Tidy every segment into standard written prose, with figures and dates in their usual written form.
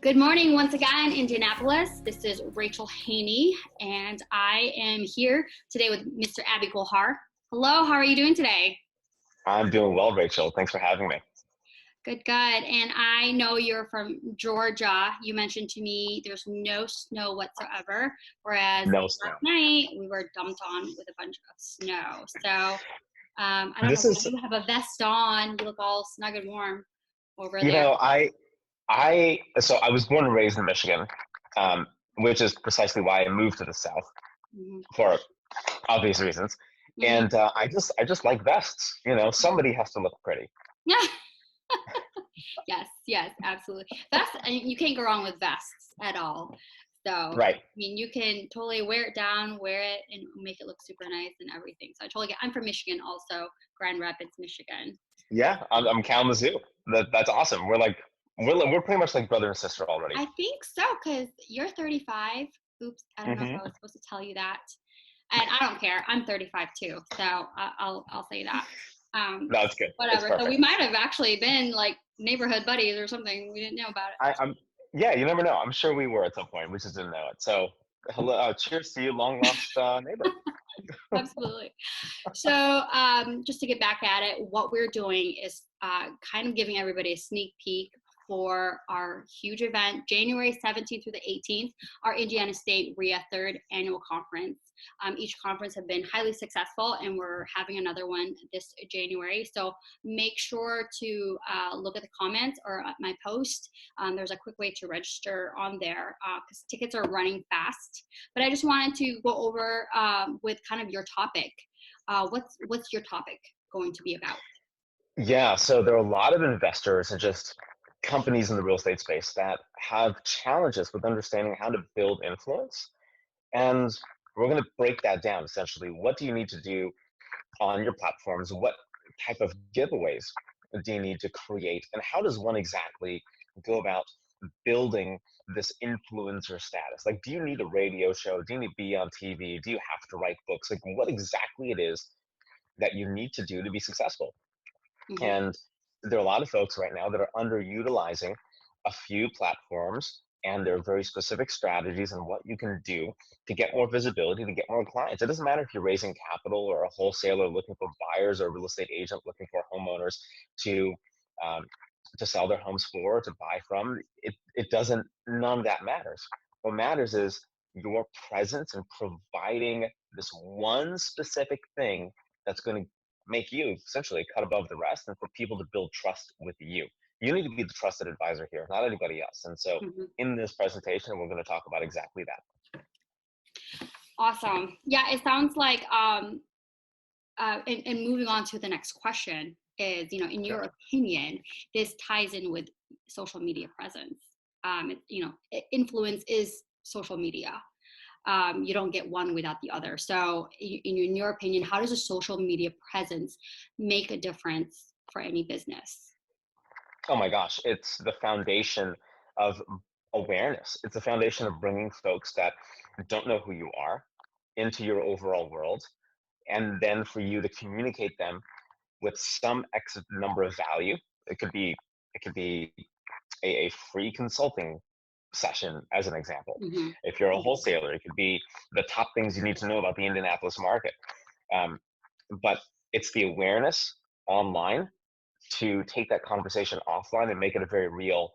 Good morning once again, Indianapolis. This is Rachel Haney, and I am here today with Mr. Abhi Golhar. Hello, how are you doing today? I'm doing well, Rachel. Thanks for having me. Good, good. And I know you're from Georgia. You mentioned to me there's no snow whatsoever, whereas No last snow. night we were dumped on with a bunch of snow. So I don't know This why is, you have a vest on. You look all snug and warm over you there. know, so I was born and raised in Michigan, um, which is precisely why I moved to the South Hmm. for obvious reasons. Hmm. And I just like vests. Somebody has to look pretty. Yeah. Yes, yes, absolutely. Vests, you can't go wrong with vests at all. So, Right. you can totally wear it down, wear it, and make it look super nice and everything. So I totally get. I'm from Michigan, also Grand Rapids, Michigan. Yeah, I'm Kalamazoo. That's awesome. We're pretty much like brother and sister already. I think so, because you're 35. Oops, I don't know if I Hmm. was supposed to tell you that. And I don't care. I'm 35 too, so I'll say that. Um, No, it's good. It's Whatever. So we perfect. might have actually been like neighborhood buddies or something. We didn't know about it. I'm Yeah, you never know. I'm sure we were at some point. We just didn't know it. So, hello, cheers to you, long lost neighbor. Absolutely. So, just to get back at it, what we're doing is kind of giving everybody a sneak peek for our huge event, January 17th through the 18th, our Indiana State Reia third annual conference. Each conference have been highly successful, and we're having another one this January. So make sure to look at the comments or at my post. There's a quick way to register on there because tickets are running fast. But I just wanted to go over with kind of your topic. What's your topic going to be about? Yeah, so there are a lot of investors and just companies in the real estate space that have challenges with understanding how to build influence. And we're going to break that down essentially. What do you need to do on your platforms? What type of giveaways do you need to create? And how does one exactly go about building this influencer status? Like, do you need a radio show? Do you need to be on TV? Do you have to write books? Like, what exactly it is that you need to do to be successful? Hmm. And there are a lot of folks right now that are underutilizing a few platforms, and there are very specific strategies and what you can do to get more visibility, to get more clients. It doesn't matter if you're raising capital or a wholesaler looking for buyers or a real estate agent looking for homeowners to um, to sell their homes for, to buy from. It doesn't. None of that matters. What matters is your presence and providing this one specific thing that's going to make you essentially cut above the rest and for people to build trust with you. You need to be the trusted advisor here, not anybody else. And so Hmm. in this presentation, we're going to talk about exactly that. Awesome. Yeah, it sounds like and moving on to the next question is, in Sure. your opinion, this ties in with social media presence. Influence is social media. You don't get one without the other. So, in your opinion, how does a social media presence make a difference for any business? Oh my gosh, it's the foundation of awareness. It's the foundation of bringing folks that don't know who you are into your overall world, and then for you to communicate them with some X number of value. It could be a free consulting session as an example. Hmm. If you're a wholesaler, it could be the top things you need to know about the Indianapolis market. Um, but it's the awareness online to take that conversation offline and make it a very real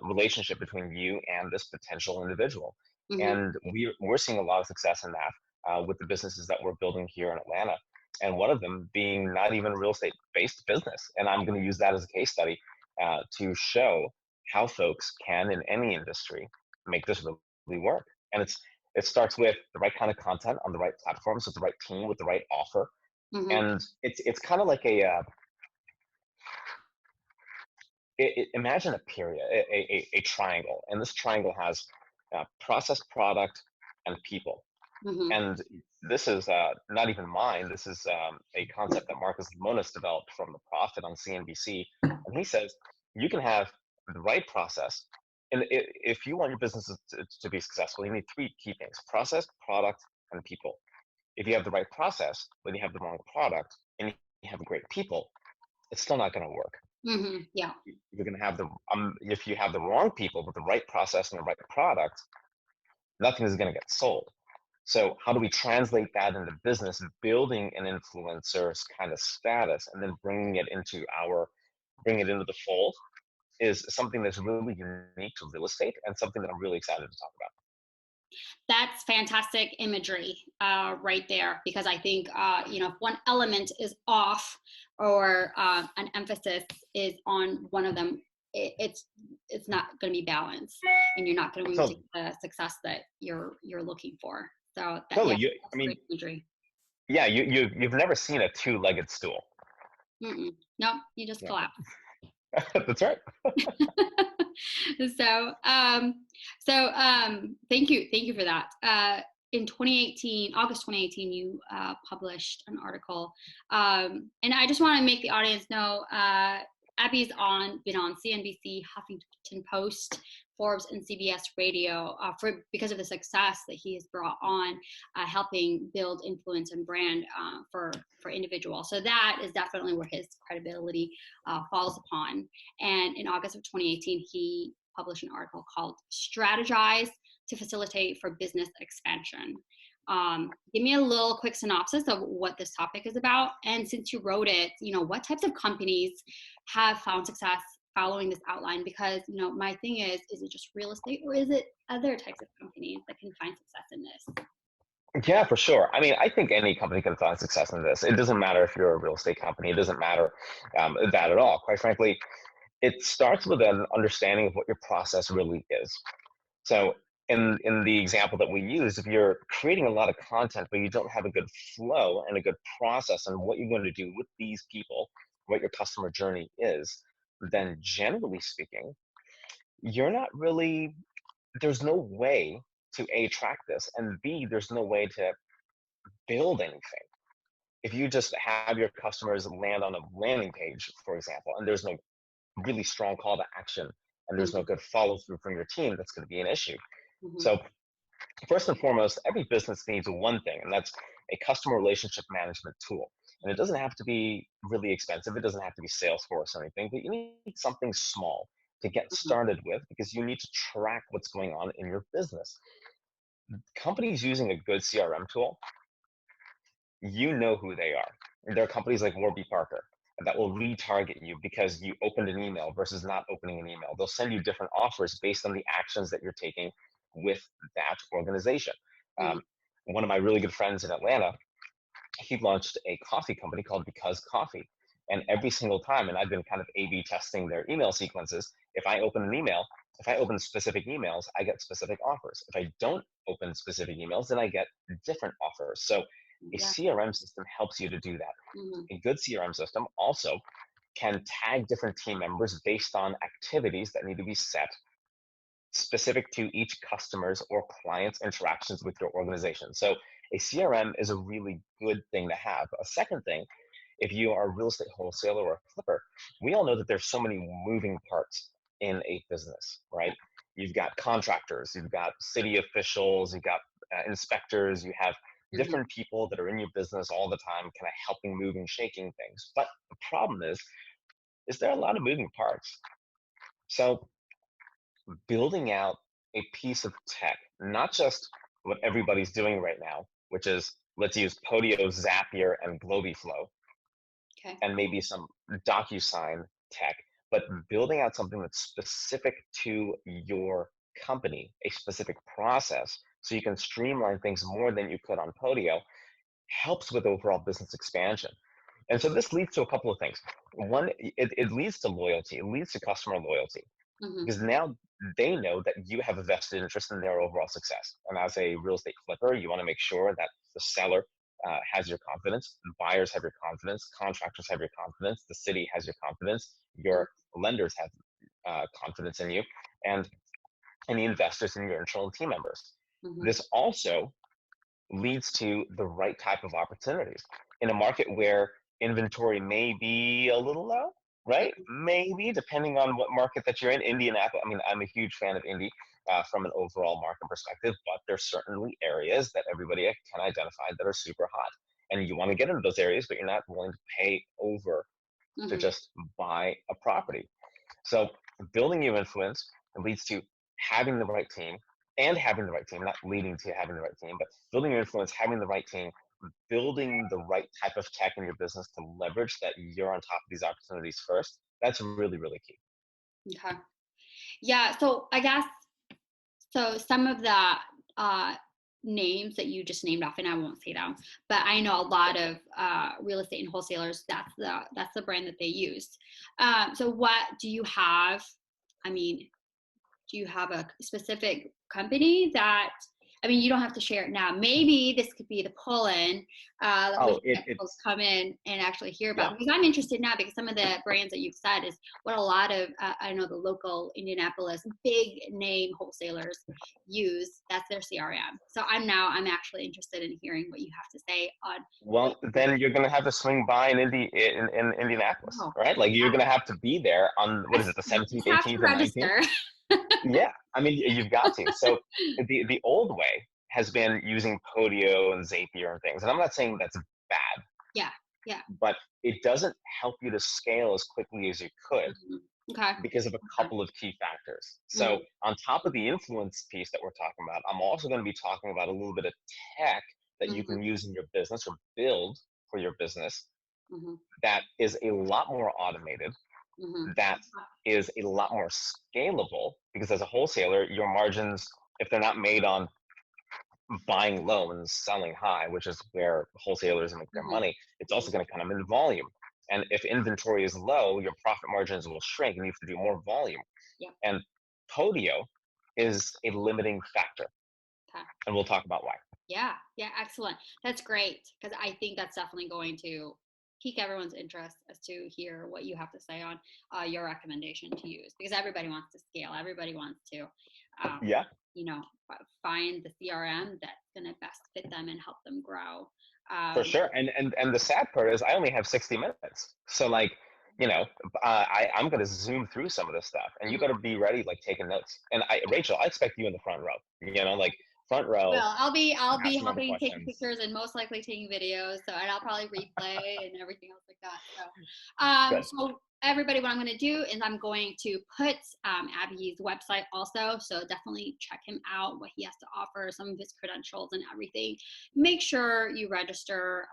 relationship between you and this potential individual. Hmm. And we're seeing a lot of success in that with the businesses that we're building here in Atlanta. And one of them being not even a real estate based business. And I'm going to use that as a case study to show how folks can, in any industry, make this really work. And it starts with the right kind of content on the right platforms with the right team with the right offer. Hmm. And it's kind of like imagine a period, a triangle, and this triangle has process, product, and people. Hmm. And this is not even mine. This is a concept that Marcus Lemonis developed from The Prophet on CNBC. And he says you can have the right process. And if you want your business to be successful, you need three key things: process, product, and people. If you have the right process, but you have the wrong product, and you have great people, it's still not going to work. Yeah. You're going to have if you have the wrong people with the right process and the right product, nothing is going to get sold. So how do we translate that into business, building an influencer's kind of status, and then bring it into the fold is something that's really unique to real estate and something that I'm really excited to talk about. That's fantastic imagery right there, because I think if one element is off, or an emphasis is on one of them, it's not going to be balanced, and you're not going to So get the success that you're looking for. So that, yeah, totally, that's great imagery. yeah, you've never seen a two-legged stool. No, you just Yeah. collapse. That's right. so thank you for that. In 2018, August 2018, you published an article, and I just want to make the audience know, Abhi's been on CNBC, Huffington Post, Forbes, and CBS Radio because of the success that he has brought on, helping build influence and brand for individuals. So that is definitely where his credibility falls upon. And in August of 2018, he published an article called "Strategize to Facilitate for Business Expansion." Give me a little quick synopsis of what this topic is about. And since you wrote it, what types of companies have found success following this outline? Because, my thing is it just real estate, or is it other types of companies that can find success in this? Yeah, for sure. I mean, I think any company can find success in this. It doesn't matter if you're a real estate company. It doesn't matter that at all. Quite frankly, it starts with an understanding of what your process really is. So in the example that we use, if you're creating a lot of content, but you don't have a good flow and a good process on what you're going to do with these people, what your customer journey is, then generally speaking, there's no way to A, track this, and B, there's no way to build anything. If you just have your customers land on a landing page, for example, and there's no really strong call to action, and there's no good follow through from your team, that's going to be an issue. So first and foremost, every business needs one thing, and that's a customer relationship management tool. And it doesn't have to be really expensive. It doesn't have to be Salesforce or anything, but you need something small to get started with, because you need to track what's going on in your business. Companies using a good CRM tool, you know who they are. There are companies like Warby Parker that will retarget you because you opened an email versus not opening an email. They'll send you different offers based on the actions that you're taking with that organization. One of my really good friends in Atlanta, he launched a coffee company called Because Coffee. And every single time, and I've been kind of A/B testing their email sequences, if I open specific emails, I get specific offers. If I don't open specific emails, then I get different offers. So a CRM system helps you to do that. A good CRM system also can tag different team members based on activities that need to be set specific to each customer's or client's interactions with your organization. So a CRM is a really good thing to have. A second thing, if you are a real estate wholesaler or a flipper, we all know that there's so many moving parts in a business, right? You've got contractors, you've got city officials, you've got inspectors, you have different people that are in your business all the time, kind of helping, moving, shaking things. But the problem is there are a lot of moving parts. So building out a piece of tech, not just what everybody's doing right now, which is let's use Podio, Zapier, and Globiflow, and maybe some DocuSign tech, but building out something that's specific to your company, a specific process, so you can streamline things more than you could on Podio, helps with overall business expansion. And so this leads to a couple of things. One, it leads to loyalty. It leads to customer loyalty, because now they know that you have a vested interest in their overall success. And as a real estate flipper, you want to make sure that the seller has your confidence, buyers have your confidence, contractors have your confidence, the city has your confidence, your lenders have confidence in you, and the investors and your internal team members. This also leads to the right type of opportunities in a market where inventory may be a little low, right? Maybe, depending on what market that you're in. Indianapolis, I mean, I'm a huge fan of Indy from an overall market perspective, but there's certainly areas that everybody can identify that are super hot. And you want to get into those areas, but you're not willing to pay over to Mm-hmm. just buy a property. So building your influence leads to having the right team and having the right team, not leading to having the right team, but building your influence, having the right team, building the right type of tech in your business to leverage that you're on top of these opportunities first. That's really, really key. Okay. Yeah. So I guess so. Some of the uh, names that you just named off, and I won't say them, but I know a lot of real estate and wholesalers. That's the brand that they use. So what do you have? I mean, do you have a specific company that, I mean, you don't have to share it now. Maybe this could be the pull-in that we Oh, can get folks come in and actually hear yeah. about. Because I'm interested now because some of the brands that you've said is what a lot of, I know the local Indianapolis big name wholesalers use. That's their CRM. So I'm actually interested in hearing what you have to say on what Well, you then you're gonna have to swing by in Indianapolis, know. right? Like you're Yeah. gonna have to be there on what is it, the You 17th, just have to 18th, and 19th? register. Yeah, I mean, you've got to. So the old way has been using Podio and Zapier and things, and I'm not saying that's bad, Yeah. Yeah. but it doesn't help you to scale as quickly as you could Mhm. Okay. because of a Okay. couple of key factors. So Mhm. on top of the influence piece that we're talking about, I'm also going to be talking about a little bit of tech that you Mhm. can use in your business or build for your business Mhm. that is a lot more automated, Mhm. that is a lot more scalable, because as a wholesaler, your margins, if they're not made on buying low and selling high, which is where wholesalers make their Mhm. money, it's also Mhm. going to come in volume. And if inventory is low, your profit margins will shrink and you have to do more volume. Yep. And Podio is a limiting factor. Okay. And we'll talk about why. Yeah. Yeah. Excellent. That's great because I think that's definitely going to pique everyone's interest as to hear what you have to say on your recommendation to use because everybody wants to scale. Everybody wants to, um, Yeah, you know, find the CRM that's going to best fit them and help them grow. for Um, sure. And the sad part is I only have 60 minutes. So like, you know, I'm going to zoom through some of this stuff and you got to be ready, like taking notes. And Rachel, I expect you in the front row, like front row, Well, I'll be asking all the helping taking questions. pictures and most likely taking videos. So and I'll probably replay and everything else like that. Good. So everybody, what I'm going to do is I'm going to put Abhi's website also. So definitely check him out, what he has to offer, some of his credentials and everything. Make sure you register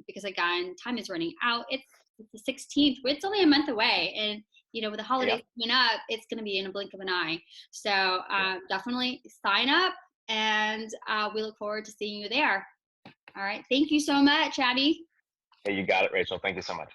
because again, time is running out. It's the 16th. It's only a month away, and with the Yeah. holidays coming up, it's going to be in a blink of an eye. So Yeah. definitely sign up and we look forward to seeing you there. All right. Thank you so much, Abhi. Hey, you got it, Rachel. Thank you so much.